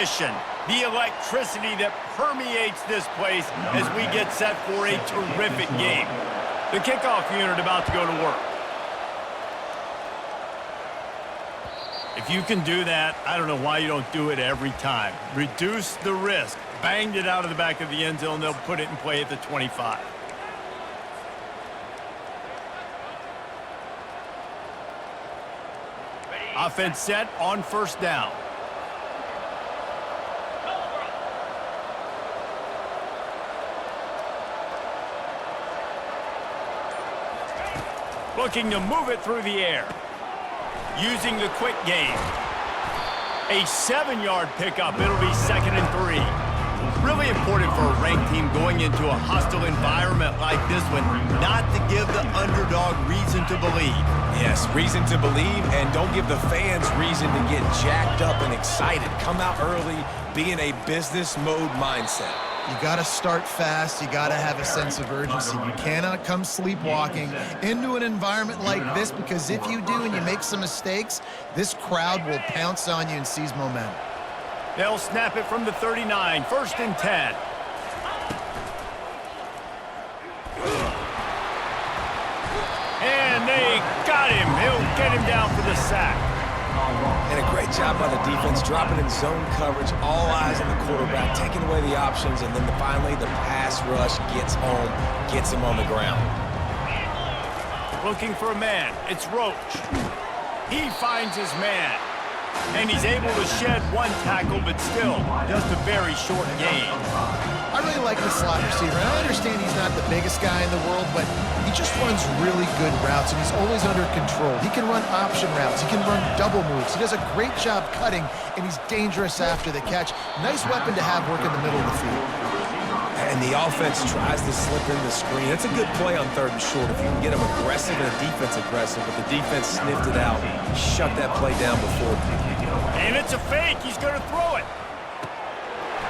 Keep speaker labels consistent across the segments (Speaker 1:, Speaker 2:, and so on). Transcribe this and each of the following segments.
Speaker 1: The electricity that permeates this place as we get set for a terrific game. The kickoff unit about to go to work. If you can do that, I don't know why you don't do it every time. Reduce the risk. Banged it out of the back of the end zone. They'll put it in play at the 25. Offense set on first down. Looking to move it through the air. Using the quick game. A 7-yard pickup. It'll be 2nd and 3. Really important for a ranked team going into a hostile environment like this one, not to give the underdog reason to believe.
Speaker 2: Yes, reason to believe, and don't give the fans reason to get jacked up and excited. Come out early, be in a business mode mindset.
Speaker 3: You got to start fast. You got to have a sense of urgency. You cannot come sleepwalking into an environment like this, because if you do and you make some mistakes, this crowd will pounce on you and seize momentum.
Speaker 1: They'll snap it from the 39, 1st and 10. And they got him. He'll get him down for the sack.
Speaker 2: And a great job by the defense, dropping in zone coverage, all eyes on the quarterback, taking away the options, and then finally the pass rush gets home, gets him on the ground.
Speaker 1: Looking for a man. It's Roach. He finds his man. And he's able to shed one tackle, but still just a very short gain.
Speaker 3: I really like the slot receiver. And I understand he's not the biggest guy in the world, but he just runs really good routes, and he's always under control. He can run option routes. He can run double moves. He does a great job cutting, and he's dangerous after the catch. Nice weapon to have work in the middle of the field.
Speaker 2: And the offense tries to slip in the screen. It's a good play on 3rd and short if you can get them aggressive and the defense aggressive, but the defense sniffed it out, shut that play down before.
Speaker 1: And it's a fake. He's going to throw it.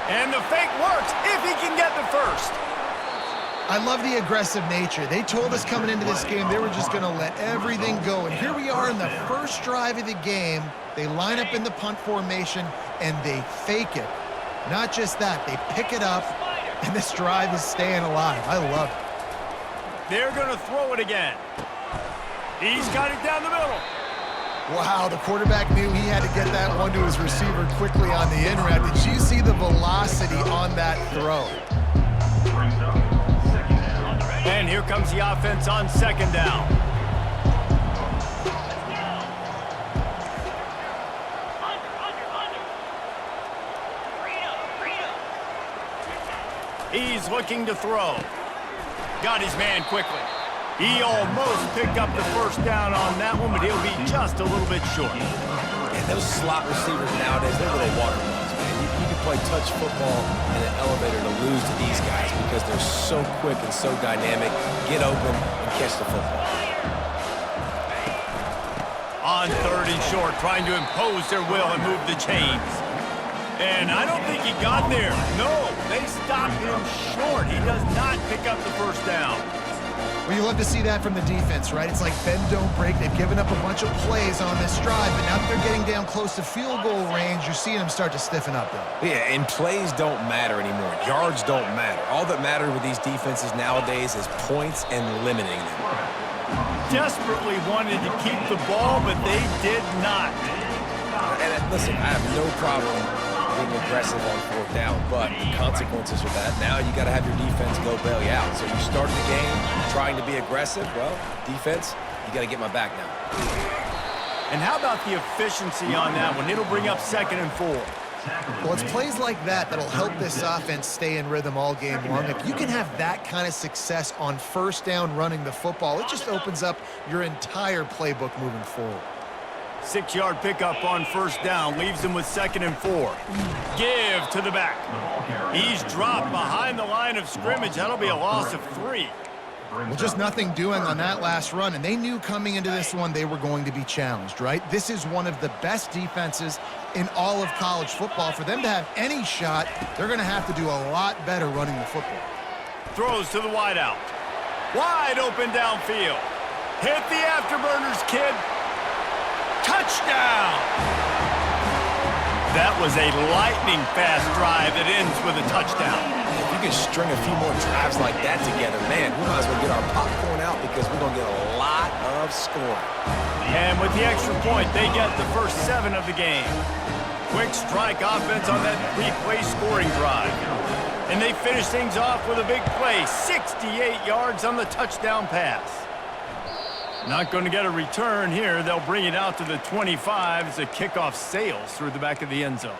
Speaker 1: And the fake works if he can get the first.
Speaker 3: I love the aggressive nature. They told us coming into this game they were just going to let everything go. And here we are in the first drive of the game. They line up in the punt formation, and they fake it. Not just that, they pick it up, and this drive is staying alive. I love it.
Speaker 1: They're going to throw it again. He's got it down the middle.
Speaker 3: Wow, the quarterback knew he had to get that one to his receiver quickly on the in route. Did you see the velocity on that throw?
Speaker 1: And here comes the offense on 2nd down. He's looking to throw. Got his man quickly. He almost picked up the first down on that one, but he'll be just a little bit short.
Speaker 2: And those slot receivers nowadays, they're little water balls, man. You can play touch football in an elevator to lose to these guys because they're so quick and so dynamic. Get open and catch the football.
Speaker 1: On 3rd and short, trying to impose their will and move the chains. And I don't think he got there. No, they stopped him short. He does not pick up the first down.
Speaker 3: Well, you love to see that from the defense, right? It's like bend, don't break. They've given up a bunch of plays on this drive, but now that they're getting down close to field goal range, you're seeing them start to stiffen up, though.
Speaker 2: Yeah, and plays don't matter anymore. Yards don't matter. All that matters with these defenses nowadays is points and limiting them.
Speaker 1: Desperately wanted to keep the ball, but they did not.
Speaker 2: And listen, I have no problem being aggressive on 4th down, but the consequences of that, now you got to have your defense go bail you out. So you started the game trying to be aggressive. Well, defense, you got to get my back now.
Speaker 1: And how about the efficiency on that one? It'll bring up 2nd and 4.
Speaker 3: Well, it's plays like that that'll help this offense stay in rhythm all game long. If you can have that kind of success on 1st down running the football, it just opens up your entire playbook moving forward.
Speaker 1: 6-yard pickup on 1st down, leaves him with 2nd and 4. Give to the back. He's dropped behind the line of scrimmage. That'll be a loss of 3.
Speaker 3: Well, just nothing doing on that last run, and they knew coming into this one they were going to be challenged, right? This is one of the best defenses in all of college football. For them to have any shot, they're going to have to do a lot better running the football.
Speaker 1: Throws to the wideout. Wide open downfield. Hit the afterburners, kid. Touchdown! That was a lightning-fast drive that ends with a touchdown.
Speaker 2: If you can string a few more drives like that together, man, we might as well get our popcorn out because we're going to get a lot of scoring.
Speaker 1: And with the extra point, they get the first 7 of the game. Quick strike offense on that 3-play scoring drive. And they finish things off with a big play, 68 yards on the touchdown pass. Not going to get a return here. They'll bring it out to the 25 as the kickoff sails through the back of the end zone.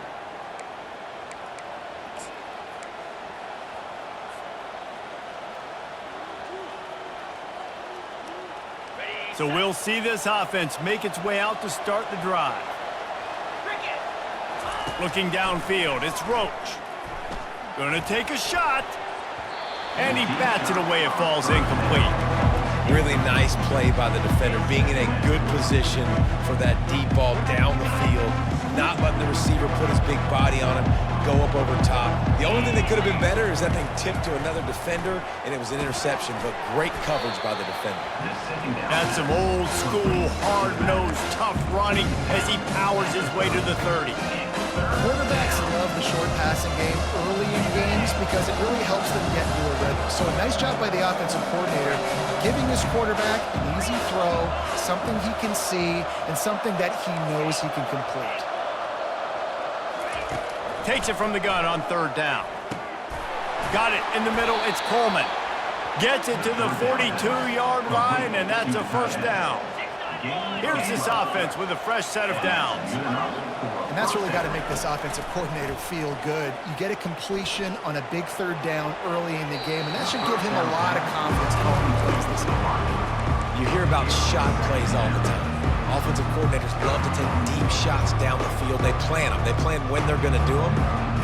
Speaker 1: So we'll see this offense make its way out to start the drive. Looking downfield, it's Roach. Gonna take a shot. And he bats it away. It falls incomplete.
Speaker 2: Really nice play by the defender, being in a good position for that deep ball down the field, not letting the receiver put his big body on him, go up over top. The only thing that could have been better is that thing tipped to another defender, and it was an interception, but great coverage by the defender.
Speaker 1: That's some old-school, hard-nosed, tough running as he powers his way to the 30.
Speaker 3: Quarterbacks love the short passing game early in games because it really helps them get into a rhythm. So a nice job by the offensive coordinator giving his quarterback an easy throw, something he can see, and something that he knows he can complete.
Speaker 1: Takes it from the gun on 3rd down. Got it in the middle. It's Coleman. Gets it to the 42-yard line, and that's a first down. Here's this offense with a fresh set of downs.
Speaker 3: And that's really got to make this offensive coordinator feel good. You get a completion on a big 3rd down early in the game, and that should give him a lot of confidence calling plays this game.
Speaker 2: You hear about shot plays all the time. Offensive coordinators love to take deep shots down the field. They plan them. They plan when they're going to do them,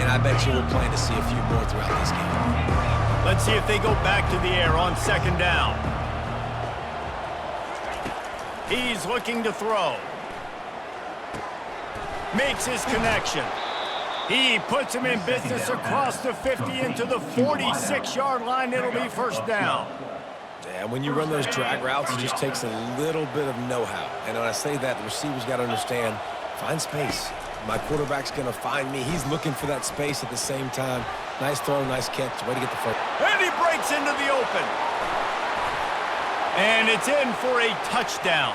Speaker 2: and I bet you we'll plan to see a few more throughout this game.
Speaker 1: Let's see if they go back to the air on 2nd down. He's looking to throw. Makes his connection. He puts him in business across the 50 into the 46-yard line. It'll be first down.
Speaker 2: Yeah, when you run those drag routes, it just takes a little bit of know-how. And when I say that, the receiver's got to understand, find space. My quarterback's going to find me. He's looking for that space at the same time. Nice throw, nice catch. Way to get the first.
Speaker 1: And he breaks into the open. And it's in for a touchdown.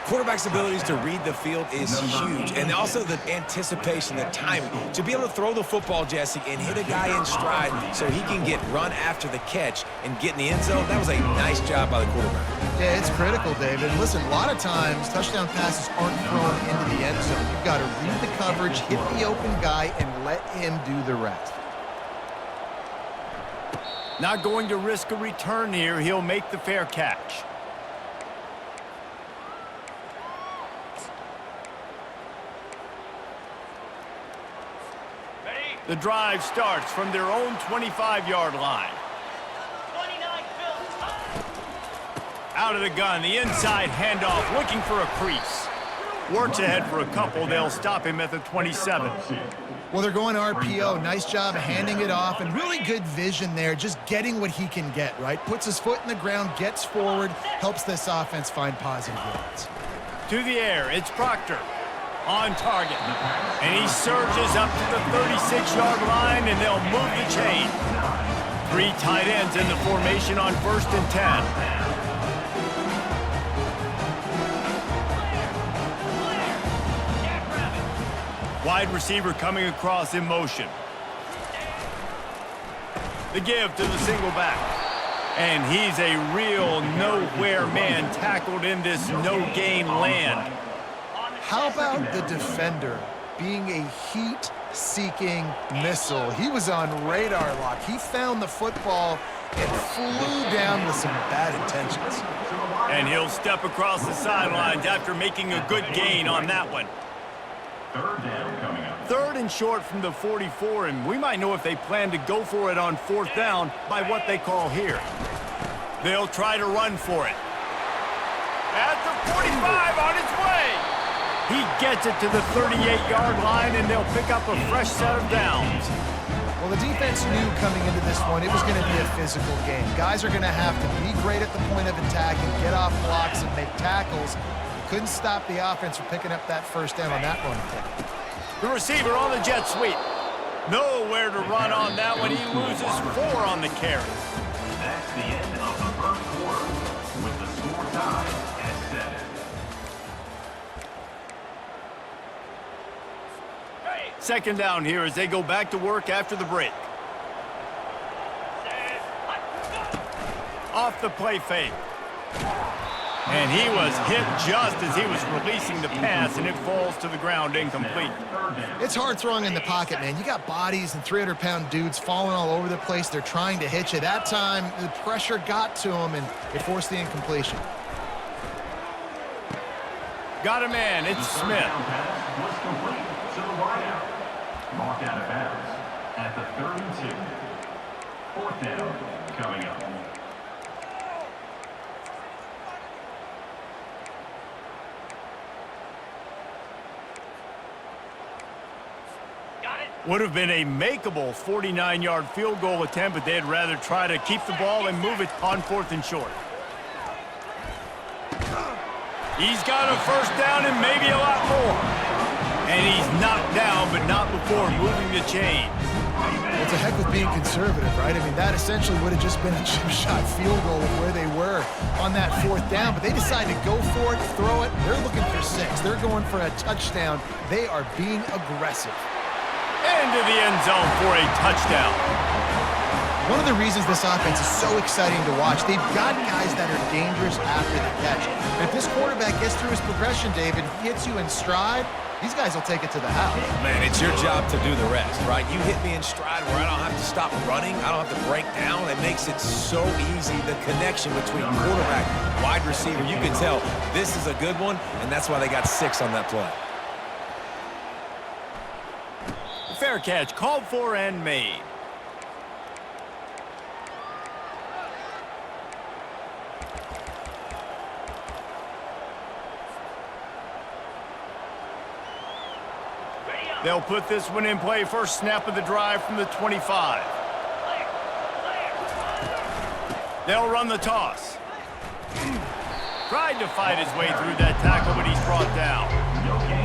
Speaker 2: Quarterback's abilities to read the field is huge. And also the anticipation, the timing. To be able to throw the football, Jesse, and hit a guy in stride so he can get run after the catch and get in the end zone, that was a nice job by the quarterback.
Speaker 3: Yeah, it's critical, David. Listen, a lot of times touchdown passes aren't thrown into the end zone. You've got to read the coverage, hit the open guy, and let him do the rest.
Speaker 1: Not going to risk a return here. He'll make the fair catch. The drive starts from their own 25-yard line. Out of the gun, the inside handoff, looking for a crease. Works ahead for a couple. They'll stop him at the 27.
Speaker 3: Well, they're going RPO. Nice job handing it off, and really good vision there, just getting what he can get, right? Puts his foot in the ground, gets forward, helps this offense find positive yards.
Speaker 1: To the air, it's Proctor. On target. And he surges up to the 36-yard line, and they'll move the chain. 3 tight ends in the formation on 1st and 10. Wide receiver coming across in motion. The give to the single back. And he's a real nowhere man tackled in this no-gain land.
Speaker 3: How about the defender being a heat-seeking missile? He was on radar lock. He found the football and flew down with some bad intentions.
Speaker 1: And he'll step across the sidelines after making a good gain on that one.
Speaker 4: 3rd down coming up.
Speaker 1: 3rd and short from the 44, and we might know if they plan to go for it on 4th down by what they call here. They'll try to run for it. At the 45 on its way. He gets it to the 38-yard line, and they'll pick up a fresh set of downs.
Speaker 3: Well, the defense knew coming into this one it was going to be a physical game. Guys are going to have to be great at the point of attack and get off blocks and make tackles. Couldn't stop the offense from picking up that first down on that run play.
Speaker 1: The receiver on the jet sweep. Nowhere to run on that one. He loses 4 on the carry.
Speaker 4: That's the end of the first quarter, with the score tied at 7.
Speaker 1: Second down here as they go back to work after the break. Off the play fake. And he was hit just as he was releasing the pass, and it falls to the ground incomplete.
Speaker 3: It's hard throwing in the pocket, man. You got bodies and 300-pound dudes falling all over the place. They're trying to hit you. That time, the pressure got to him, and it forced the incompletion.
Speaker 1: Got a man. It's Smith.
Speaker 4: Pass was complete to the wideout. Marked out of bounds at the 32. Fourth down coming up.
Speaker 1: Would have been a makeable 49-yard field goal attempt, but they'd rather try to keep the ball and move it on 4th and short. He's got a first down and maybe a lot more. And he's knocked down, but not before moving the chain.
Speaker 3: It's a heck of being conservative, right? I mean, that essentially would have just been a chip shot field goal with where they were on that 4th down, but they decided to go for it, throw it. They're looking for 6. They're going for a touchdown. They are being aggressive.
Speaker 1: Into the end zone for a touchdown.
Speaker 3: One of the reasons this offense is so exciting to watch, they've got guys that are dangerous after the catch. And if this quarterback gets through his progression, David, hits you in stride, these guys will take it to the house.
Speaker 2: Man, it's your job to do the rest, right? You hit me in stride where I don't have to stop running. I don't have to break down. It makes it so easy. The connection between quarterback, wide receiver, you can tell this is a good one, and that's why they got 6 on that play.
Speaker 1: Fair catch, called for and made. They'll put this one in play. First snap of the drive from the 25. They'll run the toss. Tried to fight his way through that tackle, but he's brought down.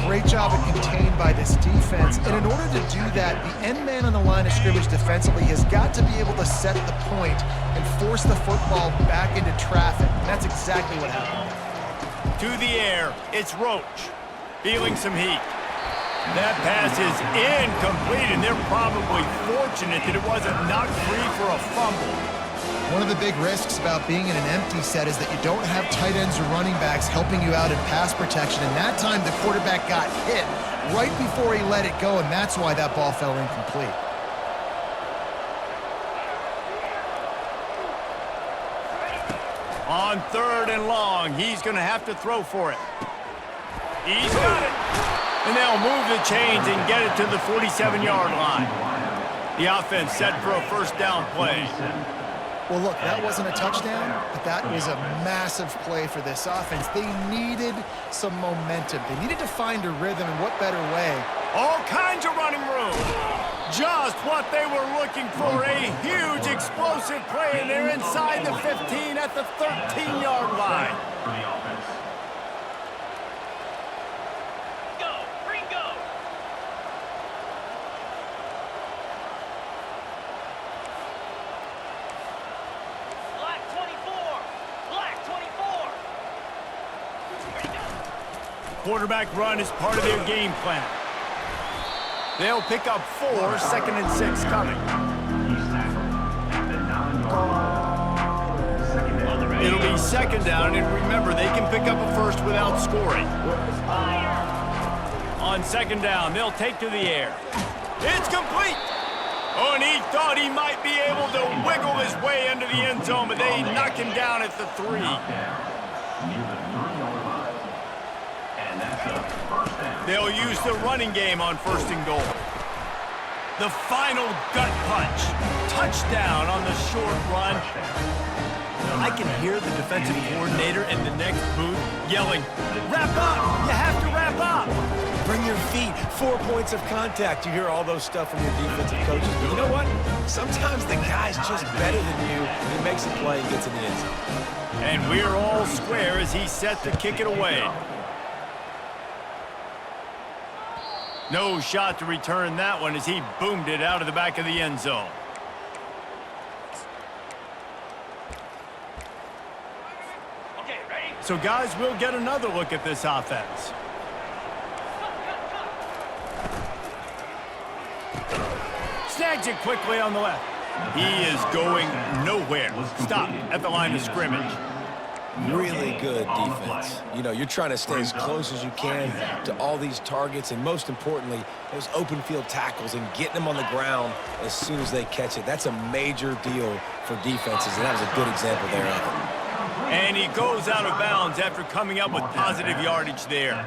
Speaker 3: Great job of contained by this defense. And in order to do that, the end man on the line of scrimmage defensively has got to be able to set the point and force the football back into traffic. And that's exactly what happened.
Speaker 1: To the air, it's Roach. Feeling some heat. That pass is incomplete, and they're probably fortunate that it wasn't knocked free for a fumble.
Speaker 3: One of the big risks about being in an empty set is that you don't have tight ends or running backs helping you out in pass protection. And that time, the quarterback got hit right before he let it go, and that's why that ball fell incomplete.
Speaker 1: On 3rd and long, he's going to have to throw for it. He's got it. And they'll move the chains and get it to the 47-yard line. The offense set for a first down play.
Speaker 3: Well, look, that wasn't a touchdown, but that was a massive play for this offense. They needed some momentum. They needed to find a rhythm, and what better way?
Speaker 1: All kinds of running room. Just what they were looking for, a huge explosive play, and they're inside the 15 at the 13-yard line.
Speaker 4: For the offense.
Speaker 1: Quarterback run is part of their game plan. They'll pick up 4, 2nd and 6 coming.
Speaker 4: He's tackled at the 9-yard line.
Speaker 1: It'll be 2nd down, and remember, they can pick up a first without scoring. On 2nd down, they'll take to the air. It's complete! Oh, and he thought he might be able to wiggle his way into the end zone, but they knock him down at the 3. They'll use the running game on 1st and goal. The final gut punch. Touchdown on the short run. I can hear the defensive coordinator in the next booth yelling, "Wrap up! You have to wrap up!"
Speaker 2: Bring your feet. 4 points of contact. You hear all those stuff from your defensive coaches. But you know what? Sometimes the guy's just better than you. He makes a play and gets in the end zone.
Speaker 1: And we're all square as he's set to kick it away. No shot to return that one as he boomed it out of the back of the end zone. So, guys, we'll get another look at this offense. Snags it quickly on the left. He is going nowhere. Stop at the line of scrimmage.
Speaker 2: Really good defense. You know, you're trying to stay as close as you can to all these targets, and most importantly, those open field tackles and getting them on the ground as soon as they catch it. That's a major deal for defenses, and that was a good example there of it.
Speaker 1: And he goes out of bounds after coming up with positive yardage there.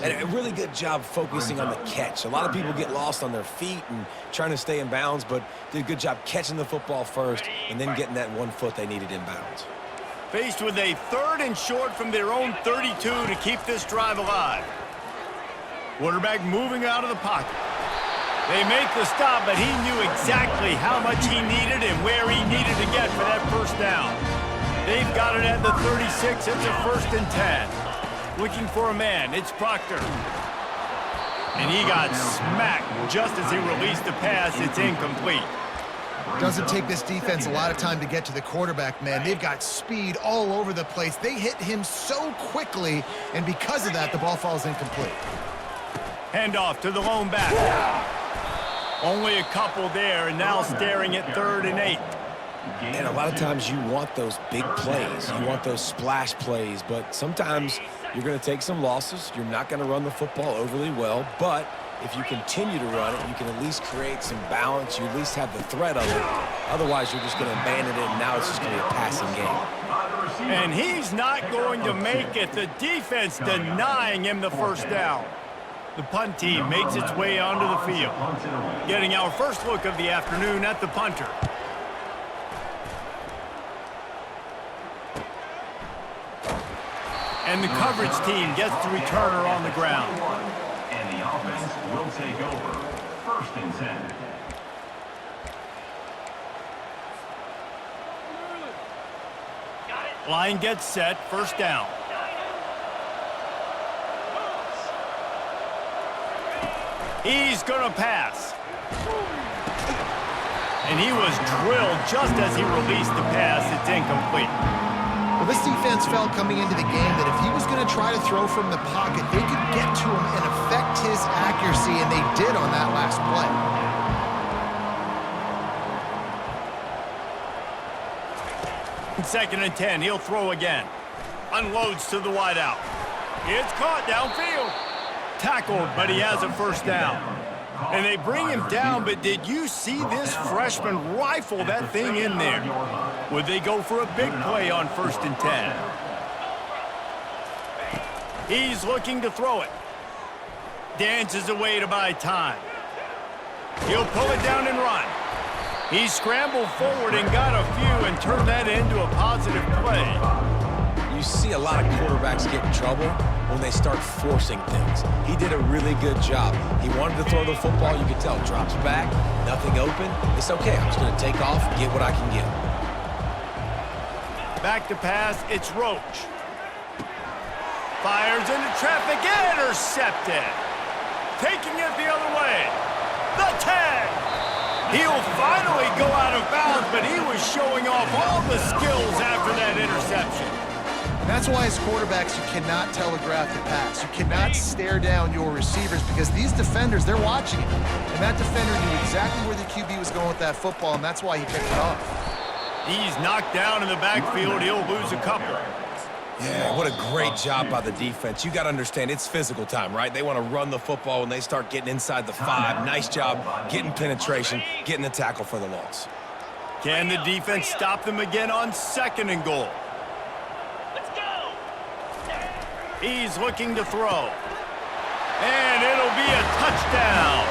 Speaker 2: And a really good job focusing on the catch. A lot of people get lost on their feet and trying to stay in bounds, but did a good job catching the football first and then getting that 1 foot they needed in bounds.
Speaker 1: Faced with a 3rd and short from their own 32 to keep this drive alive. Quarterback moving out of the pocket. They make the stop, but he knew exactly how much he needed and where he needed to get for that first down. They've got it at the 36. It's a 1st and 10. Looking for a man. It's Proctor. And he got smacked just as he released the pass. It's incomplete.
Speaker 3: Doesn't take this defense a lot of time to get to the quarterback, man. They've got speed all over the place. They hit him so quickly, and because of that, the ball falls incomplete.
Speaker 1: Handoff to the lone back. Only a couple there, and now staring at 3rd and 8.
Speaker 2: And a lot of times you want those big plays. You want those splash plays, but sometimes you're going to take some losses. You're not going to run the football overly well, but if you continue to run it, you can at least create some balance. You at least have the threat of it. Otherwise, you're just going to abandon it, and now it's just going to be a passing game.
Speaker 1: And he's not going to make it. The defense denying him the first down. The punt team makes its way onto the field. Getting our first look of the afternoon at the punter. And the coverage team gets the returner on the ground.
Speaker 4: And the offense will take over. 1st and 10.
Speaker 1: Line gets set. 1st down. He's going to pass. And he was drilled just as he released the pass. It's incomplete.
Speaker 3: Well, this defense felt coming into the game that if he was going to try to throw from the pocket, they could get to him and affect his accuracy, and they did on that last play.
Speaker 1: 2nd and 10. He'll throw again. Unloads to the wideout. It's caught downfield. Tackled, but he has a 1st down. And they bring him down, but did you see this freshman rifle that thing in there? Would they go for a big play on 1st and 10? He's looking to throw it. Dances away to buy time. He'll pull it down and run. He scrambled forward and got a few and turned that into a positive play.
Speaker 2: You see a lot of quarterbacks get in trouble when they start forcing things. He did a really good job. He wanted to throw the football. You could tell. Drops back, nothing open. It's okay. I'm just going to take off, get what I can get.
Speaker 1: Back to pass. It's Roach. Fires into traffic. Intercepted. Taking it the other way. The tag. He'll finally go out of bounds, but he was showing off all the skills after that interception.
Speaker 3: That's why as quarterbacks, you cannot telegraph the pass. You cannot stare down your receivers because these defenders, they're watching it. And that defender knew exactly where the QB was going with that football, and that's why he picked it off.
Speaker 1: He's knocked down in the backfield. He'll lose a couple.
Speaker 2: Yeah, what a great job by the defense. You got to understand, it's physical time, right? They want to run the football when they start getting inside the 5. Nice job getting penetration, getting the tackle for the loss.
Speaker 1: Can the defense stop them again on 2nd and goal? He's looking to throw. And it'll be a touchdown.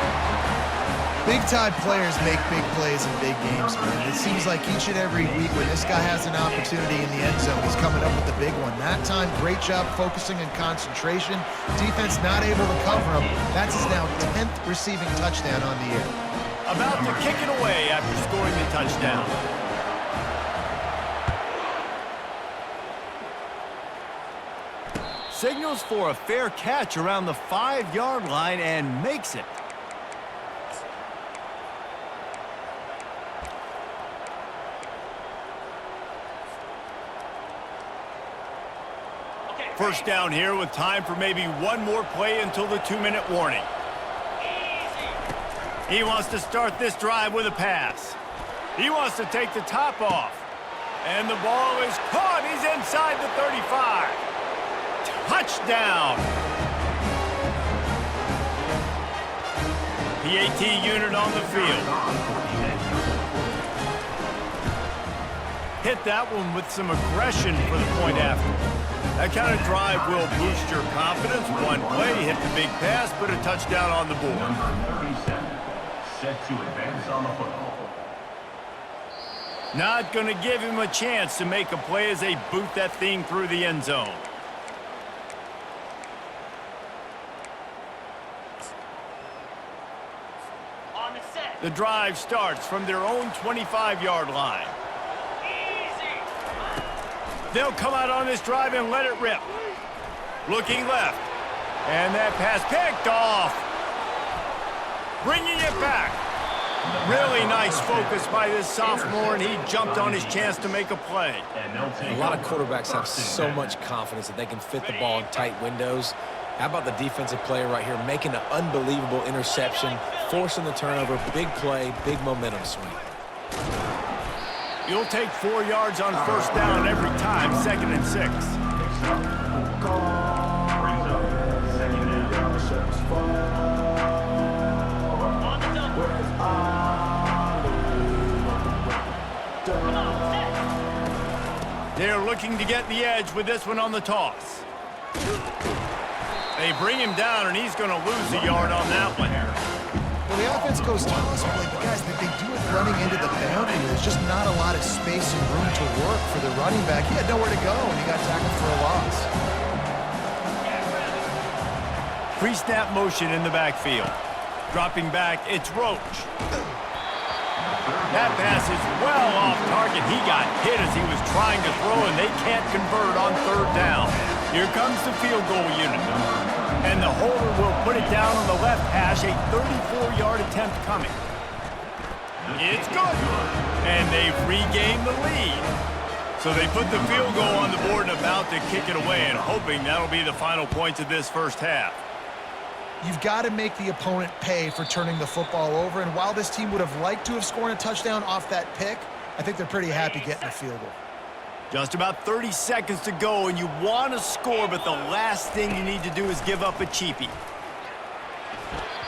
Speaker 3: Big-time players make big plays in big games, man. It seems like each and every week when this guy has an opportunity in the end zone, he's coming up with the big one. That time, great job focusing and concentration. Defense not able to cover him. That's his now 10th receiving touchdown on the year.
Speaker 1: About to kick it away after scoring the touchdown. Signals for a fair catch around the 5-yard line and makes it. First down here with time for maybe one more play until the 2-minute warning. He wants to start this drive with a pass. He wants to take the top off. And the ball is caught. He's inside the 35. Touchdown. PAT unit on the field. Hit that one with some aggression for the point after. That kind of drive will boost your confidence. One play, hit the big pass, put a touchdown on the board.
Speaker 4: Number 37, set to advance on the football.
Speaker 1: Not going to give him a chance to make a play as they boot that thing through the end zone.
Speaker 5: On the set.
Speaker 1: The drive starts from their own 25-yard line. They'll come out on this drive and let it rip. Looking left. And that pass picked off. Bringing it back. Really nice focus by this sophomore, and he jumped on his chance to make a play.
Speaker 2: A lot of quarterbacks have so much confidence that they can fit the ball in tight windows. How about the defensive player right here making an unbelievable interception, forcing the turnover, big play, big momentum swing.
Speaker 1: You'll take 4 yards on first down every time, 2nd and 6.
Speaker 4: Brings up second down.
Speaker 1: They're looking to get the edge with this one on the toss. They bring him down, and he's going to lose a yard on that one.
Speaker 3: Well, the offense goes toss play, but guys, they do it running into the boundary. There's just not a lot of space and room to work for the running back. He had nowhere to go, and he got tackled for a loss.
Speaker 1: Pre-snap motion in the backfield. Dropping back, it's Roach. That pass is well off target. He got hit as he was trying to throw, and they can't convert on 3rd down. Here comes the field goal unit. And the holder will put it down on the left hash, a 34-yard attempt coming. It's good. And they've regained the lead. So they put the field goal on the board and about to kick it away, and hoping that'll be the final points of this first half.
Speaker 3: You've got to make the opponent pay for turning the football over, and while this team would have liked to have scored a touchdown off that pick, I think they're pretty happy getting a field goal.
Speaker 1: Just about 30 seconds to go, and you want to score, but the last thing you need to do is give up a cheapie.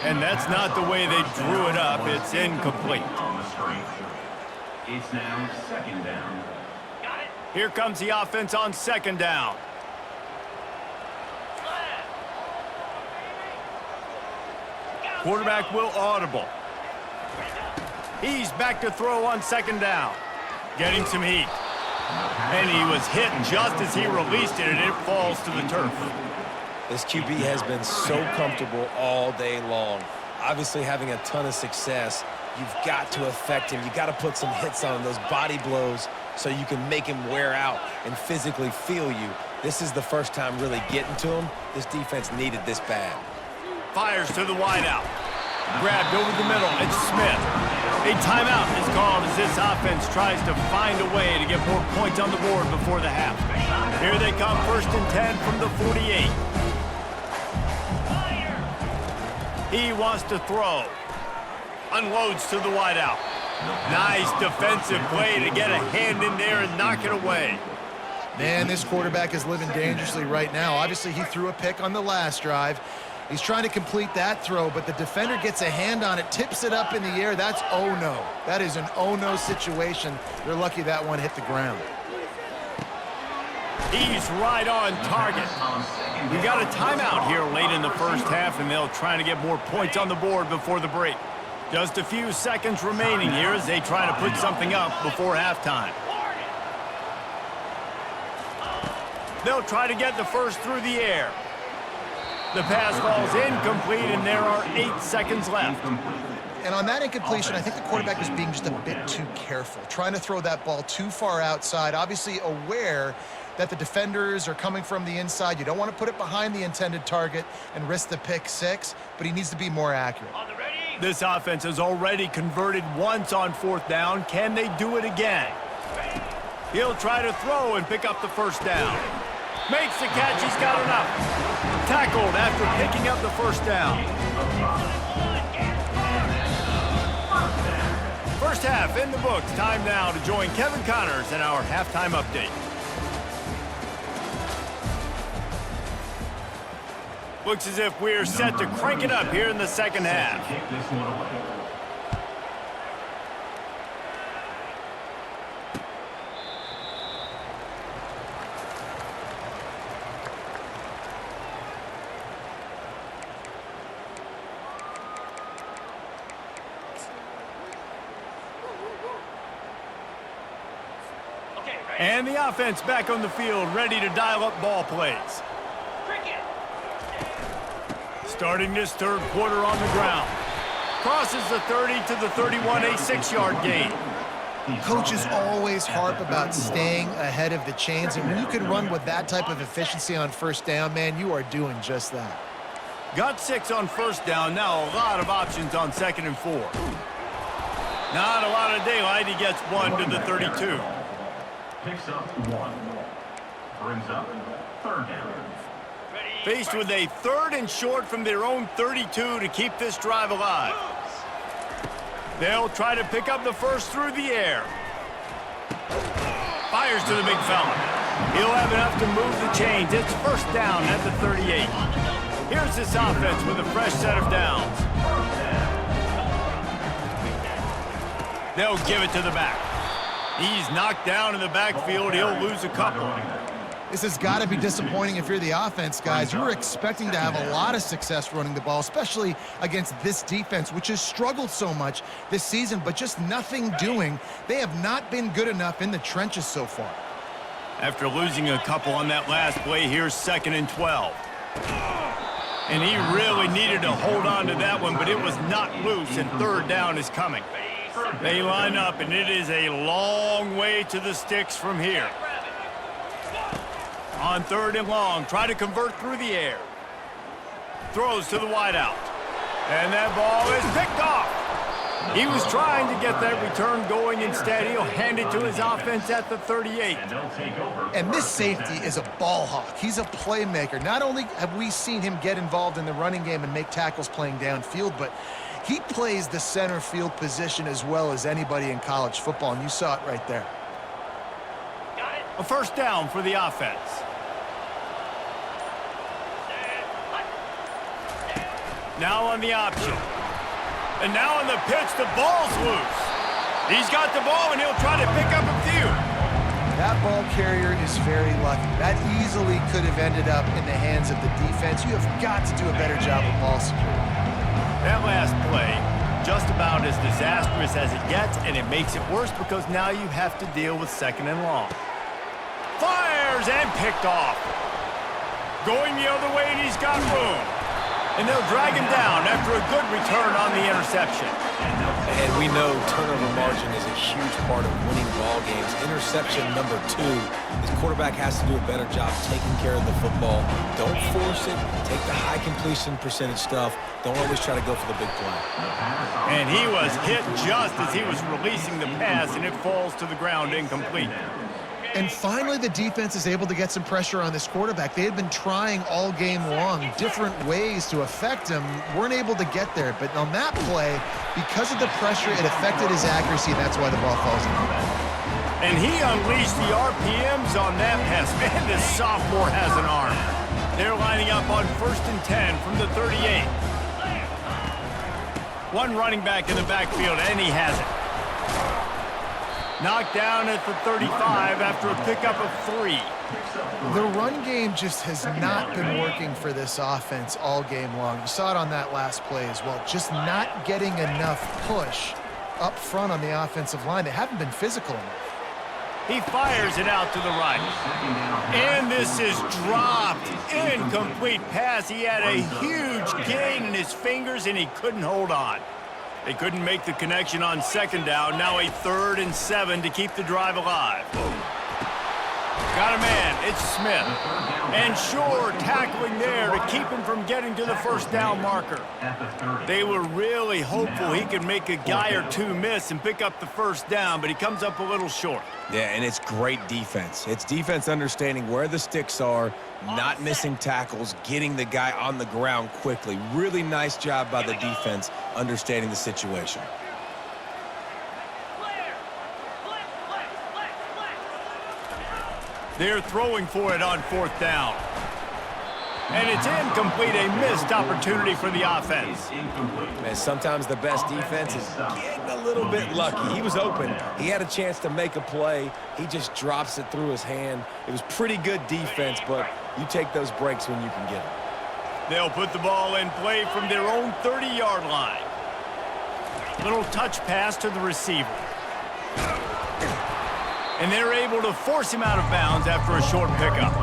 Speaker 1: And that's not the way they drew it up. It's incomplete.
Speaker 4: On the screen. It's now 2nd down.
Speaker 5: Got it.
Speaker 1: Here comes the offense on 2nd down. Quarterback will audible. He's back to throw on 2nd down. Getting some heat. And he was hit just as he released it, and it falls to the turf.
Speaker 2: This QB has been so comfortable all day long. Obviously having a ton of success. You've got to affect him. You've got to put some hits on him, those body blows, so you can make him wear out and physically feel you. This is the first time really getting to him. This defense needed this bad.
Speaker 1: Fires to the wideout. Grabbed over the middle. It's Smith. A timeout is called as this offense tries to find a way to get more points on the board before the half. Here they come, 1st and 10 from the 48. He wants to throw. Unloads to the wideout. Nice defensive play to get a hand in there and knock it away.
Speaker 3: Man, this quarterback is living dangerously right now. Obviously, he threw a pick on the last drive. He's trying to complete that throw, but the defender gets a hand on it, tips it up in the air. That's oh-no. That is an oh-no situation. They're lucky that one hit the ground.
Speaker 1: He's right on target. We got a timeout here late in the first half, and they'll try to get more points on the board before the break. Just a few seconds remaining here as they try to put something up before halftime. They'll try to get the first through the air. The pass falls incomplete, and there are 8 seconds left.
Speaker 3: And on that incompletion, I think the quarterback was being just a bit too careful, trying to throw that ball too far outside, obviously aware that the defenders are coming from the inside. You don't want to put it behind the intended target and risk the pick six, but he needs to be more accurate.
Speaker 5: On the ready.
Speaker 1: This offense has already converted once on 4th down. Can they do it again? He'll try to throw and pick up the first down. Makes the catch. He's got enough. Tackled after picking up the first down. First half in the books. Time now to join Kevin Connors in our halftime update. Looks as if we're set to crank it up here in the second half.
Speaker 4: Kick this one away.
Speaker 5: Okay, ready.
Speaker 1: And the offense back on the field, ready to dial up ball plays.
Speaker 5: Cricket.
Speaker 1: Starting this third quarter on the ground. Crosses the 30 to the 31, a 6-yard gain.
Speaker 3: Coaches always harp about staying ahead of the chains, and when you can run with that type of efficiency on first down, man, you are doing just that.
Speaker 1: Got 6 on first down. Now a lot of options on 2nd and 4. Not a lot of daylight. He gets 1 to the 32.
Speaker 4: Picks up 1. Brings up 3rd down.
Speaker 1: Faced with a 3rd and short from their own 32 to keep this drive alive. They'll try to pick up the first through the air. Fires to the big fella. He'll have enough to move the chains. It's first down at the 38. Here's this offense with a fresh set of downs. They'll give it to the back. He's knocked down in the backfield. He'll lose a couple.
Speaker 3: This has got to be disappointing if you're the offense, guys. You were expecting to have a lot of success running the ball, especially against this defense, which has struggled so much this season, but just nothing doing. They have not been good enough in the trenches so far.
Speaker 1: After losing a couple on that last play, here's 2nd and 12. And he really needed to hold on to that one, but it was not loose, and 3rd down is coming. They line up, and it is a long way to the sticks from here. On 3rd and long, try to convert through the air. Throws to the wideout. And that ball is picked off. He was trying to get that return going. Instead, he'll hand it to his offense at the 38.
Speaker 3: And this safety is a ball hawk. He's a playmaker. Not only have we seen him get involved in the running game and make tackles playing downfield, but he plays the center field position as well as anybody in college football, and you saw it right there.
Speaker 5: Got it.
Speaker 1: A first down for the offense. Now on the option. And now on the pitch, the ball's loose. He's got the ball, and he'll try to pick up a few.
Speaker 3: That ball carrier is very lucky. That easily could have ended up in the hands of the defense. You have got to do a better job of ball security.
Speaker 1: That last play, just about as disastrous as it gets, and it makes it worse because now you have to deal with 2nd and long. Fires and picked off. Going the other way, and he's got room. And they'll drag him down after a good return on the interception.
Speaker 2: And we know turnover margin is a huge part of winning ball games. Interception number 2. This quarterback has to do a better job taking care of the football. Don't force it. Take the high completion percentage stuff. Don't always try to go for the big play.
Speaker 1: And he was hit just as he was releasing the pass, and it falls to the ground incomplete.
Speaker 3: And finally, the defense is able to get some pressure on this quarterback. They had been trying all game long different ways to affect him, weren't able to get there. But on that play, because of the pressure, it affected his accuracy, and that's why the ball falls in.
Speaker 1: And he unleashed the RPMs on that pass. Man, this sophomore has an arm. They're lining up on 1st and 10 from the 38. One running back in the backfield, and he has it. Knocked down at the 35 after a pickup of 3.
Speaker 3: The run game just has not been working for this offense all game long. You saw it on that last play as well. Just not getting enough push up front on the offensive line. They haven't been physical enough.
Speaker 1: He fires it out to the right. And this is dropped. Incomplete pass. He had a huge gain in his fingers, and he couldn't hold on. They couldn't make the connection on second down. Now a 3rd and 7 to keep the drive alive. Got a man. It's Smith. And Shore tackling there to keep him from getting to the first down marker. They were really hopeful he could make a guy or two miss and pick up the first down, but he comes up a little short.
Speaker 2: Yeah, and it's great defense. It's defense understanding where the sticks are, not missing tackles, getting the guy on the ground quickly. Really nice job by the defense understanding the situation.
Speaker 1: They're throwing for it on 4th down. And it's incomplete, a missed opportunity for the offense.
Speaker 2: Man, sometimes the best defense is getting a little bit lucky. He was open. He had a chance to make a play. He just drops it through his hand. It was pretty good defense, but you take those breaks when you can get them.
Speaker 1: They'll put the ball in play from their own 30-yard line. Little touch pass to the receiver. And they're able to force him out of bounds after a short pickup.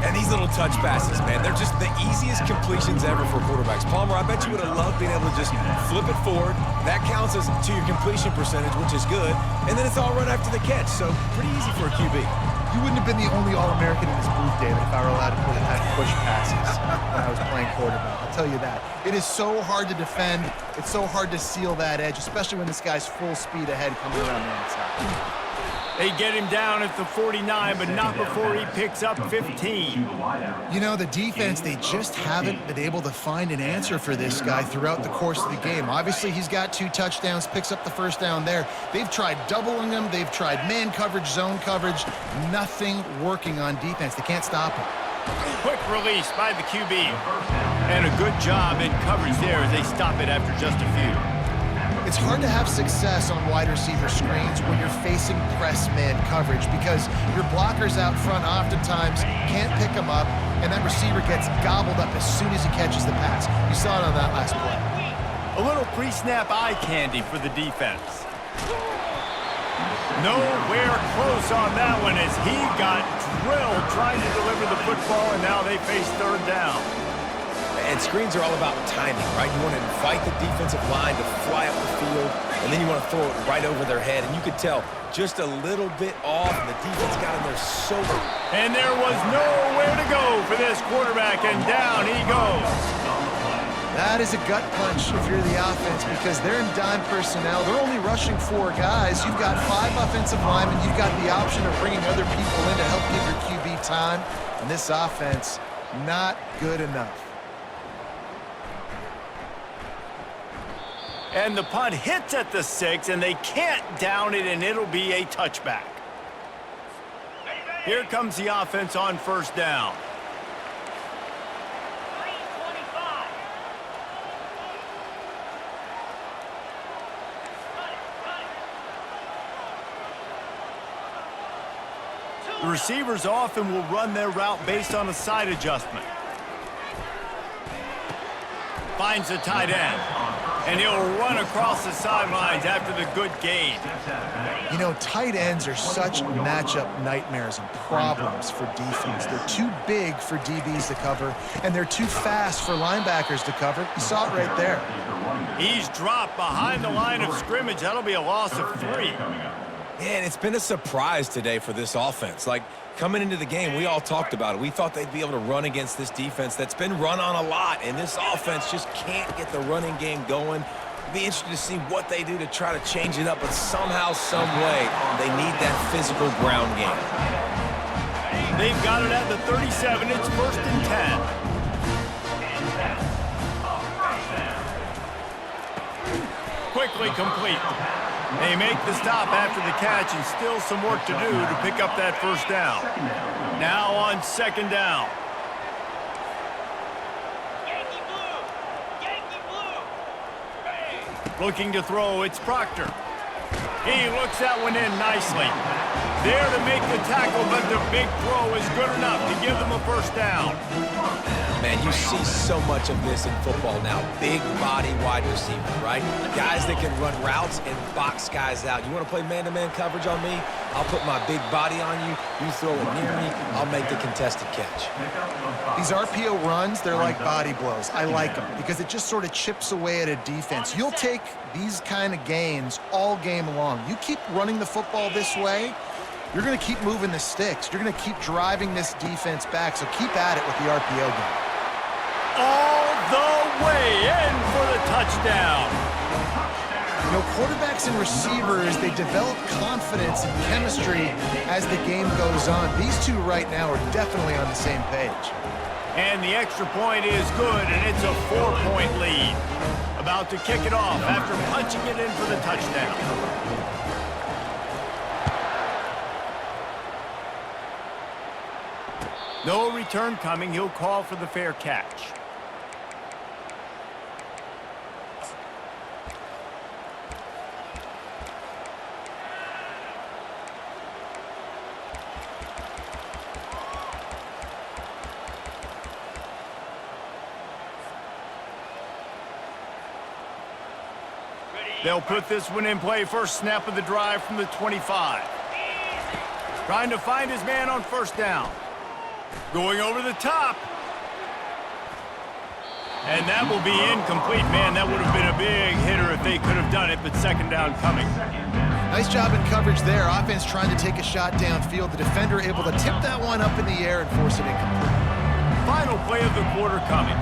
Speaker 2: And these little touch passes, man, they're just the easiest completions ever for quarterbacks. Palmer, I bet you would have loved being able to just flip it forward. That counts as to your completion percentage, which is good. And then it's all run after the catch, so pretty easy for a QB.
Speaker 3: You wouldn't have been the only All-American in this booth, David, if I were allowed to put in that push passes when I was playing quarterback. I'll tell you that. It is so hard to defend. It's so hard to seal that edge, especially when this guy's full speed ahead coming around the outside.
Speaker 1: They get him down at the 49, but not before he picks up 15.
Speaker 3: You know, the defense, they just haven't been able to find an answer for this guy throughout the course of the game. Obviously, he's got 2 touchdowns, picks up the first down there. They've tried doubling him. They've tried man coverage, zone coverage. Nothing working on defense. They can't stop him.
Speaker 1: Quick release by the QB. And a good job in coverage there as they stop it after just a few.
Speaker 3: It's hard to have success on wide receiver screens when you're facing press man coverage because your blockers out front oftentimes can't pick them up, and that receiver gets gobbled up as soon as he catches the pass. You saw it on that last play.
Speaker 1: A little pre-snap eye candy for the defense. Nowhere close on that one as he got drilled trying to deliver the football, and now they face 3rd down.
Speaker 2: And screens are all about timing, right? You want to invite the defensive line to fly up the field, and then you want to throw it right over their head. And you could tell just a little bit off, and the defense got in there so much.
Speaker 1: And there was nowhere to go for this quarterback, and down he goes.
Speaker 3: That is a gut punch if you're the offense because they're in dime personnel. They're only rushing 4 guys. You've got 5 offensive linemen. You've got the option of bringing other people in to help give your QB time. And this offense, not good enough.
Speaker 1: And the punt hits at the 6, and they can't down it, and it'll be a touchback. Here comes the offense on 1st down. The receivers often will run their route based on a side adjustment. Finds the tight end. And he'll run across the sidelines after the good gain.
Speaker 3: You know, tight ends are such matchup nightmares and problems for defense. They're too big for DBs to cover, and they're too fast for linebackers to cover. You saw it right there.
Speaker 1: He's dropped behind the line of scrimmage. That'll be a loss of 3.
Speaker 2: Man, it's been a surprise today for this offense. Like, coming into the game, we all talked about it. We thought they'd be able to run against this defense that's been run on a lot, and this offense just can't get the running game going. It'll be interesting to see what they do to try to change it up, but somehow, some way, they need that physical ground game.
Speaker 1: They've got it at the 37. It's 1st and 10. Quickly complete. They make the stop after the catch, and still some work to do to pick up that first down. Now on 2nd down.
Speaker 5: Yankee blue! Yankee blue!
Speaker 1: Looking to throw, it's Proctor. He looks that one in nicely. There to make the tackle, but the big throw is good enough to give them a first down.
Speaker 2: Man, you see so much of this in football now. Big body wide receiver, right? Guys that can run routes and box guys out. You want to play man-to-man coverage on me? I'll put my big body on you. You throw it near me, I'll make the contested catch.
Speaker 3: These RPO runs, they're like body blows. I like them because it just sort of chips away at a defense. You'll take these kind of gains all game long. You keep running the football this way, you're going to keep moving the sticks. You're going to keep driving this defense back, so keep at it with the RPO game.
Speaker 1: All the way in for the touchdown.
Speaker 3: You know, quarterbacks and receivers, they develop confidence and chemistry as the game goes on. These two right now are definitely on the same page.
Speaker 1: And the extra point is good, and it's a 4-point lead. About to kick it off after punching it in for the touchdown. No return coming. He'll call for the fair catch. They'll put this one in play. First snap of the drive from the 25. Trying to find his man on first down. Going over the top. And that will be incomplete. Man, that would have been a big hitter if they could have done it, but second down coming.
Speaker 3: Nice job in coverage there. Offense trying to take a shot downfield. The defender able to tip that one up in the air and force it incomplete.
Speaker 1: Final play of the quarter coming.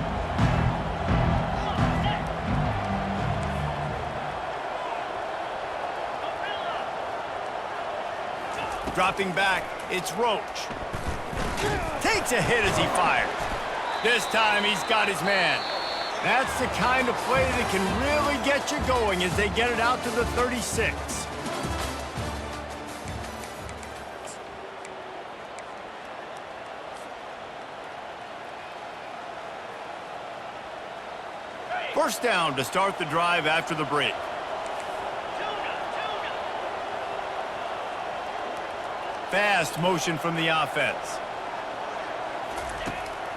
Speaker 1: Dropping back, it's Roach. Takes a hit as he fires. This time he's got his man. That's the kind of play that can really get you going as they get it out to the 36. First down to start the drive after the break. Fast motion from the offense.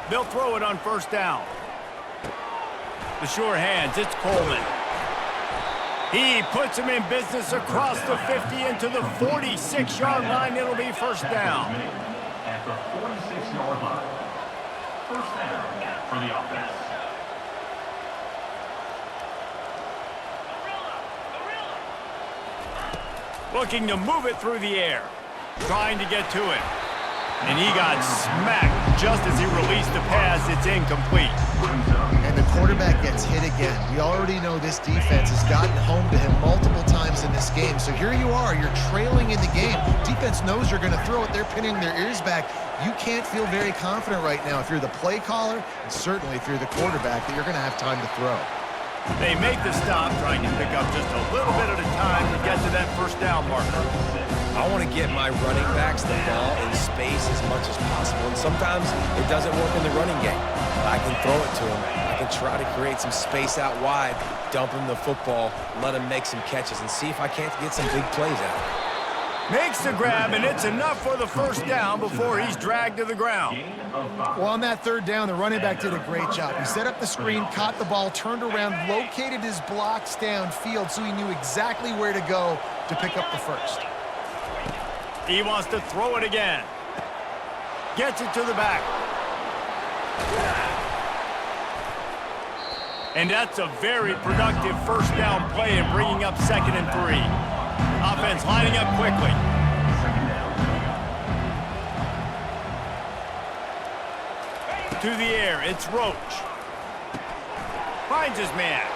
Speaker 1: They'll throw it on first down. The sure hands, it's Coleman. He puts him in business across the 50 into the 46-yard line. It'll be first down.
Speaker 4: At the 46-yard line. First down for the offense.
Speaker 1: Looking to move it through the air. Trying to get to it. And he got smacked just as he released the pass. It's incomplete.
Speaker 3: And the quarterback gets hit again. We already know this defense has gotten home to him multiple times in this game. So here you are. You're trailing in the game. Defense knows you're going to throw it. They're pinning their ears back. You can't feel very confident right now if you're the play caller, and certainly if you're the quarterback, that you're going to have time to throw.
Speaker 1: They make the stop, trying to pick up just a little bit at a time to get to that first down marker.
Speaker 2: I want to get my running backs the ball in space as much as possible. And sometimes it doesn't work in the running game. But I can throw it to him. I can try to create some space out wide, dump him the football, let him make some catches, and see if I can't get some big plays out of it.
Speaker 1: Makes the grab, and it's enough for the first down before he's dragged to the ground.
Speaker 3: Well, on that third down, the running back did a great job. He set up the screen, caught the ball, turned around, located his blocks downfield so he knew exactly where to go to pick up the first.
Speaker 1: He wants to throw it again. Gets it to the back. And that's a very productive first down play and bringing up 2nd and 3. Offense lining up quickly. To the air, it's Roach. Finds his man.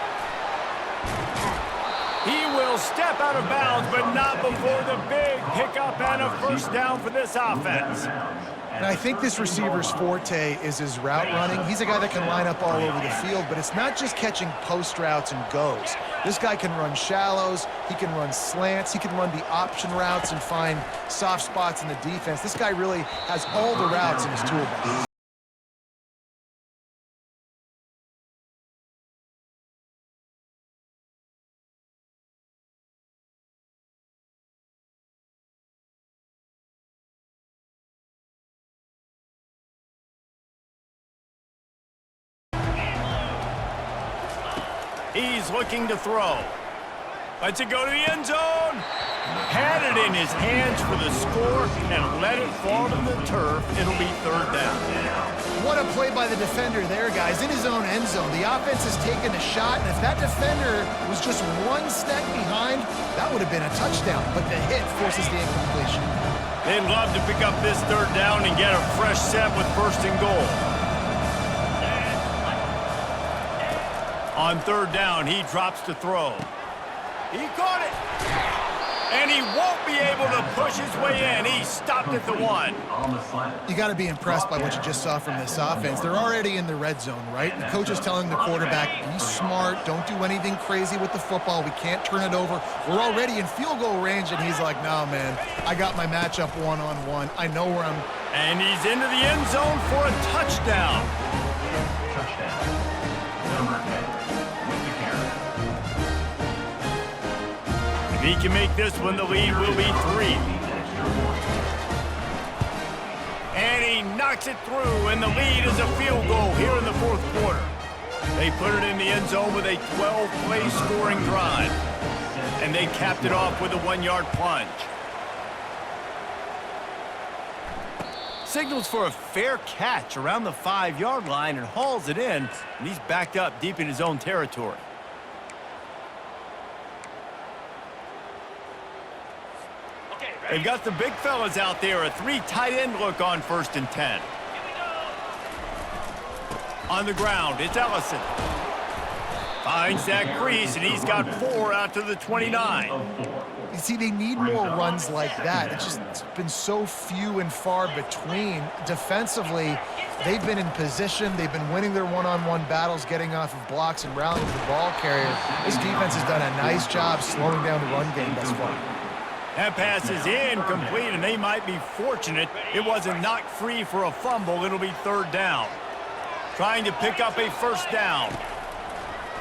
Speaker 1: He will step out of bounds, but not before the big pickup and a first down for this offense.
Speaker 3: And I think this receiver's forte is his route running. He's a guy that can line up all over the field, but it's not just catching post routes and goes. This guy can run shallows, he can run slants, he can run the option routes and find soft spots in the defense. This guy really has all the routes in his toolbox.
Speaker 1: He's looking to throw. Lets it go to the end zone. Had it in his hands for the score and let it fall to the turf. It'll be third down.
Speaker 3: What a play by the defender there, guys. In his own end zone, the offense has taken a shot, and if that defender was just one step behind, that would have been a touchdown, but the hit forces the incompletion.
Speaker 1: They'd love to pick up this third down and get a fresh set with first and goal. On third down, he drops to throw. He caught it. And he won't be able to push his way in. He stopped at the 1.
Speaker 3: You got to be impressed by what you just saw from this offense. They're already in the red zone, right? The coach is telling the quarterback, be smart, don't do anything crazy with the football. We can't turn it over. We're already in field goal range, and he's like, no, man, I got my matchup one-on-one. I know where I'm.
Speaker 1: And he's into the end zone for a touchdown.
Speaker 4: Number 10, with the carry.
Speaker 1: If he can make this one, the lead will be 3. And he knocks it through, and the lead is a field goal here in the fourth quarter. They put it in the end zone with a 12-play scoring drive. And they capped it off with a 1-yard plunge. Signals for a fair catch around the 5-yard line and hauls it in, and he's backed up deep in his own territory. They've got the big fellas out there, a 3 tight end look on 1st and 10. On the ground, it's Ellison. Finds that crease, and he's got 4 out to the 29.
Speaker 3: You see, they need more runs like that. It's been so few and far between. Defensively, they've been in position. They've been winning their one-on-one battles, getting off of blocks and rallying to the ball carrier. This defense has done a nice job slowing down the run game thus far.
Speaker 1: That pass is incomplete, and they might be fortunate it wasn't knocked free for a fumble. It'll be third down. Trying to pick up a first down.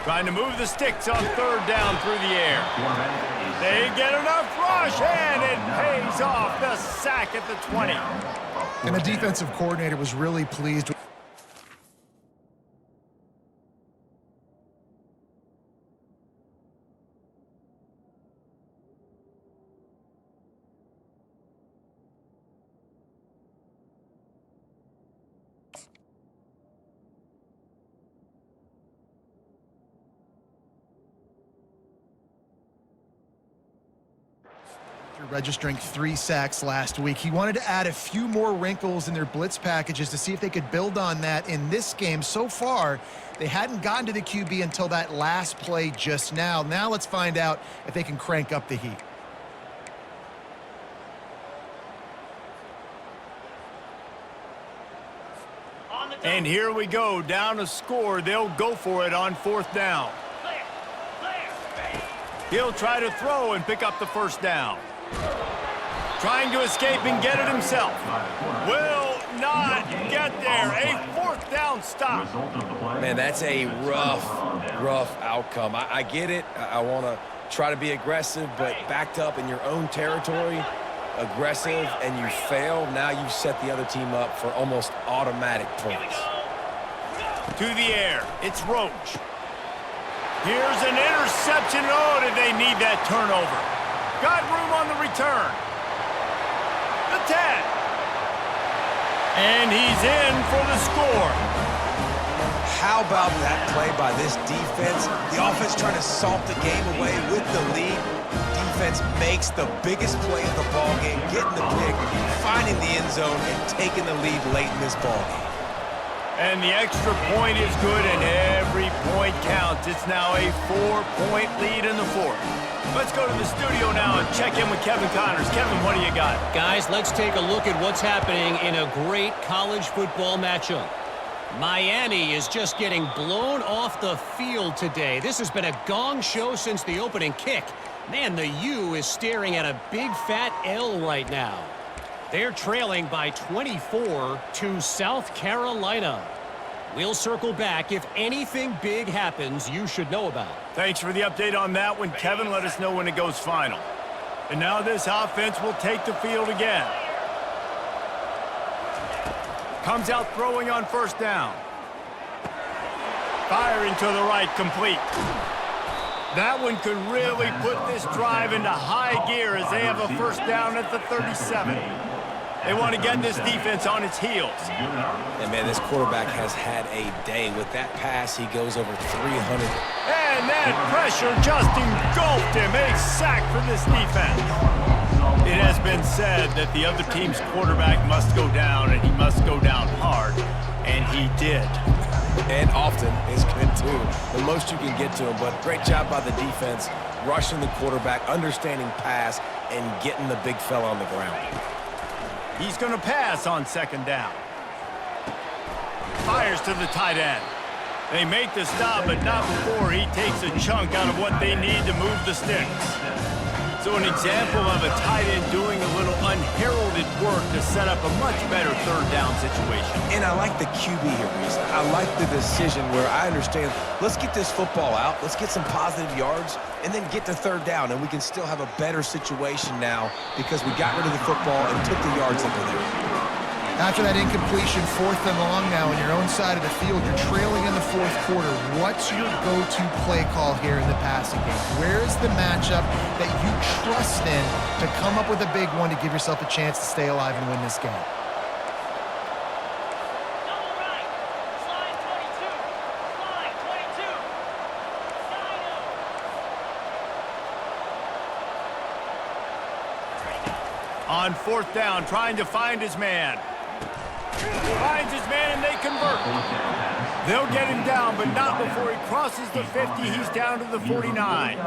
Speaker 1: Trying to move the sticks on third down through the air. They get enough rush, and it pays off. The sack at the 20.
Speaker 3: And the defensive coordinator was really pleased with registering 3 sacks last week. He wanted to add a few more wrinkles in their blitz packages to see if they could build on that in this game. So far, they hadn't gotten to the QB until that last play just now. Now let's find out if they can crank up the heat.
Speaker 1: And here we go, down a score. They'll go for it on 4th down. He'll try to throw and pick up the first down. Trying to escape and get it himself. Will not get there. A 4th down stop.
Speaker 2: Man, that's a rough outcome. I get it. I want to try to be aggressive, but backed up in your own territory, aggressive, and you fail. Now you've set the other team up for almost automatic points.
Speaker 1: To the air. It's Roach. Here's an interception. Oh, did they need that turnover? Got room on the return. The 10. And he's in for the score.
Speaker 2: How about that play by this defense? The offense trying to salt the game away with the lead. Defense makes the biggest play of the ball game, getting the pick, finding the end zone, and taking the lead late in this ball game.
Speaker 1: And the extra point is good, and every point counts. It's now a 4-point lead in the 4th. Let's go to the studio now and check in with Kevin Connors. Kevin, what do you got?
Speaker 6: Guys, let's take a look at what's happening in a great college football matchup. Miami is just getting blown off the field today. This has been a gong show since the opening kick. Man, the U is staring at a big fat L right now. They're trailing by 24 to South Carolina. We'll circle back. If anything big happens, you should know about.
Speaker 1: Thanks for the update on that one, Kevin. Let us know when it goes final. And now this offense will take the field again. Comes out throwing on 1st down. Firing to the right, complete. That one could really put this drive into high gear as they have a first down at the 37. They want to get this defense on its heels.
Speaker 2: And, man, this quarterback has had a day. With that pass, he goes over 300.
Speaker 1: And that pressure just engulfed him. A sack for this defense. It has been said that the other team's quarterback must go down, and he must go down hard. And he did.
Speaker 2: And often is good, too. The most you can get to him. But great job by the defense, rushing the quarterback, understanding pass, and getting the big fella on the ground.
Speaker 1: He's going to pass on second down. Fires to the tight end. They make the stop, but not before he takes a chunk out of what they need to move the sticks. So an example of a tight end doing a little unheralded work to set up a much better third down situation.
Speaker 2: And I like the QB here, Reese. I like the decision where I understand, let's get this football out, let's get some positive yards, and then get to third down, and we can still have a better situation now because we got rid of the football and took the yards into there.
Speaker 3: After that incompletion, 4th and long now on your own side of the field, you're trailing in the 4th quarter. What's your go-to play call here in the passing game? Where's the matchup that you trust in to come up with a big one to give yourself a chance to stay alive and win this game?
Speaker 5: Double right. Slide 22. Slide 22. Side him.
Speaker 1: On 4th down, trying to find his man. Finds his man, and they convert. They'll get him down, but not before he crosses the 50. He's down to the 49.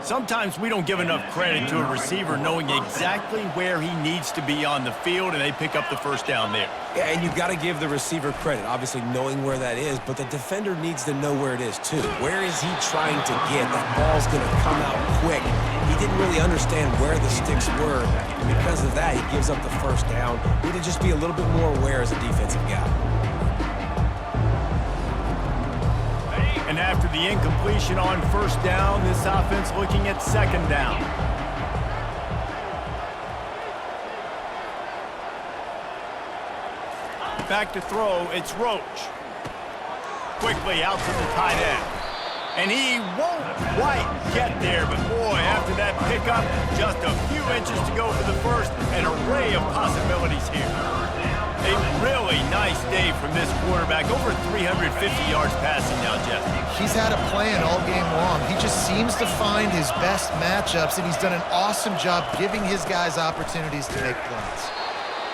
Speaker 1: Sometimes we don't give enough credit to a receiver knowing exactly where he needs to be on the field, and they pick up the first down there.
Speaker 2: Yeah, and you've got to give the receiver credit, obviously knowing where that is, but the defender needs to know where it is too. Where is he trying to get? That ball's going to come out quick. He didn't really understand where the sticks were, and because of that, he gives up the first down. We need to just be a little bit more aware as a defensive guy.
Speaker 1: And after the incompletion on first down, this offense looking at second down. Back to throw, it's Roach. Quickly out to the tight end. And he won't quite get there, but boy, after that pickup, just a few inches to go for the first, an array of possibilities here. A really nice day from this quarterback, over 350 yards passing now, Jeff.
Speaker 3: He's had a plan all game long. He just seems to find his best matchups, and he's done an awesome job giving his guys opportunities to make plays.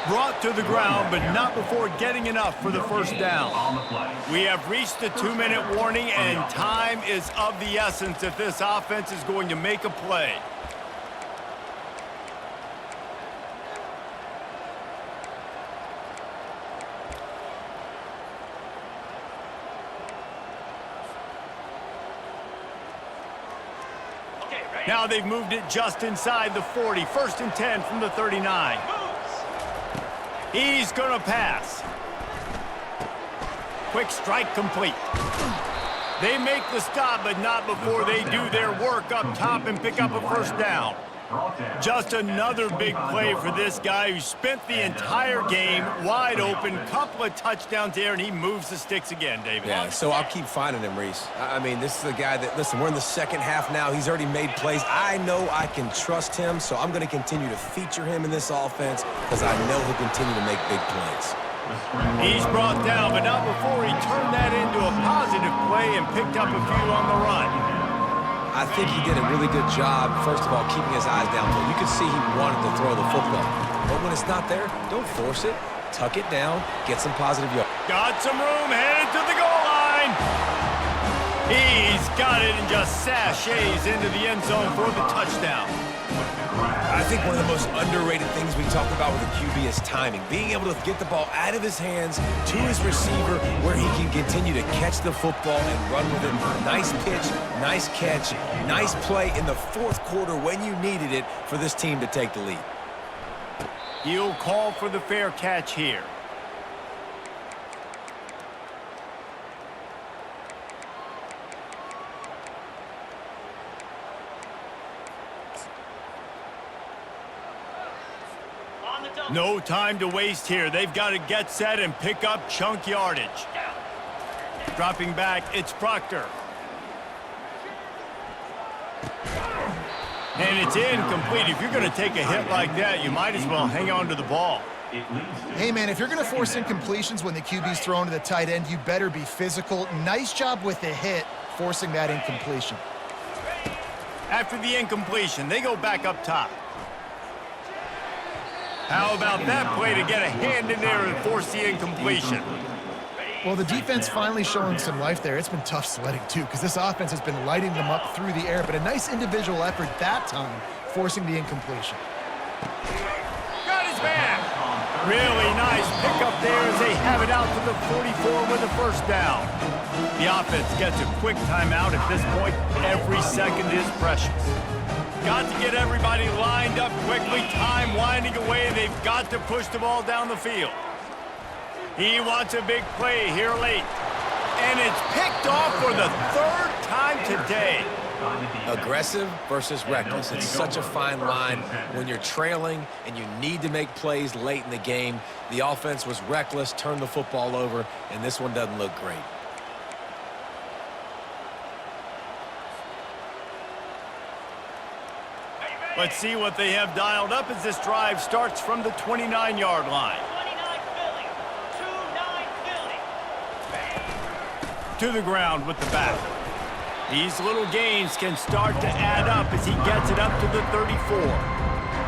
Speaker 1: Brought to the ground, but not before getting enough for the first down. We have reached the 2-minute warning, and time is of the essence if this offense is going to make a play. Now they've moved it just inside the 40. 1st and 10 from the 39. He's going to pass. Quick strike complete. They make the stop, but not before they do their work up top and pick up a first down. Just another big play for this guy who spent the entire game wide open. Couple of touchdowns there, and he moves the sticks again, David.
Speaker 2: Yeah, so I'll keep finding him, Reese. I mean, this is a guy that, listen, we're in the second half now. He's already made plays. I know I can trust him, so I'm going to continue to feature him in this offense because I know he'll continue to make big plays.
Speaker 1: He's brought down, but not before he turned that into a positive play and picked up a few on the run.
Speaker 2: I think he did a really good job, first of all, keeping his eyes downfield. You could see he wanted to throw the football. But when it's not there, don't force it. Tuck it down, get some positive yards.
Speaker 1: Got some room, headed to the goal line. He's got it and just sashays into the end zone for the touchdown.
Speaker 2: I think one of the most underrated things we talk about with a QB is timing. Being able to get the ball out of his hands to his receiver where he can continue to catch the football and run with it. Nice pitch, nice catch, nice play in the 4th quarter when you needed it for this team to take the lead.
Speaker 1: He'll call for the fair catch here. No time to waste here. They've got to get set and pick up chunk yardage. Dropping back, it's Proctor. And it's incomplete. If you're going to take a hit like that, you might as well hang on to the ball.
Speaker 3: Hey, man, if you're going to force incompletions when the QB's thrown to the tight end, you better be physical. Nice job with the hit, forcing that incompletion.
Speaker 1: After the incompletion, they go back up top. How about that play to get a hand in there and force the incompletion?
Speaker 3: Well, the defense finally showing some life there. It's been tough sledding, too, because this offense has been lighting them up through the air, but a nice individual effort that time, forcing the incompletion.
Speaker 1: Got his man. Really nice pickup there as they have it out to the 44 with a first down. The offense gets a quick timeout at this point. Every second is precious. Got to get everybody lined up quickly. Time winding away, and they've got to push the ball down the field. He wants a big play here late. And it's picked off for the third time today.
Speaker 2: Aggressive versus reckless. It's such a fine line when you're trailing and you need to make plays late in the game. The offense was reckless, turned the football over, and this one doesn't look great.
Speaker 1: Let's see what they have dialed up as this drive starts from the 29-yard line.
Speaker 5: 29 Philly. 2-9 Philly.
Speaker 1: To the ground with the back. These little gains can start to add up as he gets it up to the 34.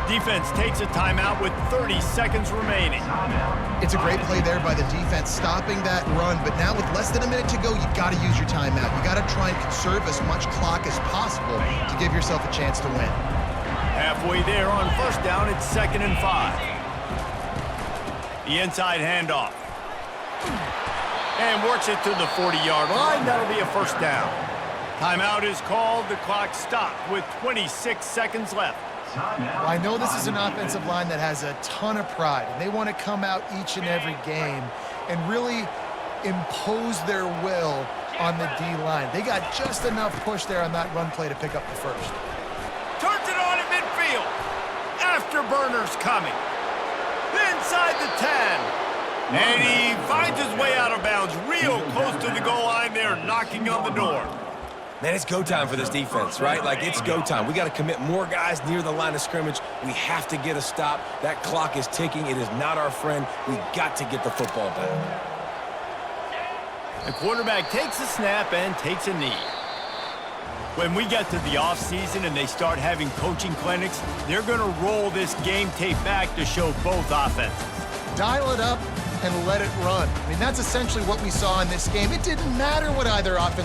Speaker 1: Defense takes a timeout with 30 seconds remaining.
Speaker 3: It's a great play there by the defense, stopping that run, but now with less than a minute to go, you got to use your timeout. You got to try and conserve as much clock as possible to give yourself a chance to win.
Speaker 1: Halfway there on first down, it's 2nd and 5. The inside handoff. And works it to the 40-yard line. That'll be a first down. Timeout is called. The clock stopped with 26 seconds left.
Speaker 3: Well, I know this is an offensive line that has a ton of pride, and they want to come out each and every game and really impose their will on the D-line. They got just enough push there on that run play to pick up the first.
Speaker 1: Turns it on at midfield. Afterburners coming. Inside the 10. And he finds his way out of bounds real close to the goal line there, knocking on the door.
Speaker 2: Man, it's go time for this defense, right? Like, it's go time. We got to commit more guys near the line of scrimmage. We have to get a stop. That clock is ticking. It is not our friend. We got to get the football back.
Speaker 1: The quarterback takes a snap and takes a knee. When we get to the offseason and they start having coaching clinics, they're going to roll this game tape back to show both offenses.
Speaker 3: Dial it up and let it run. I mean, that's essentially what we saw in this game. It didn't matter what either offense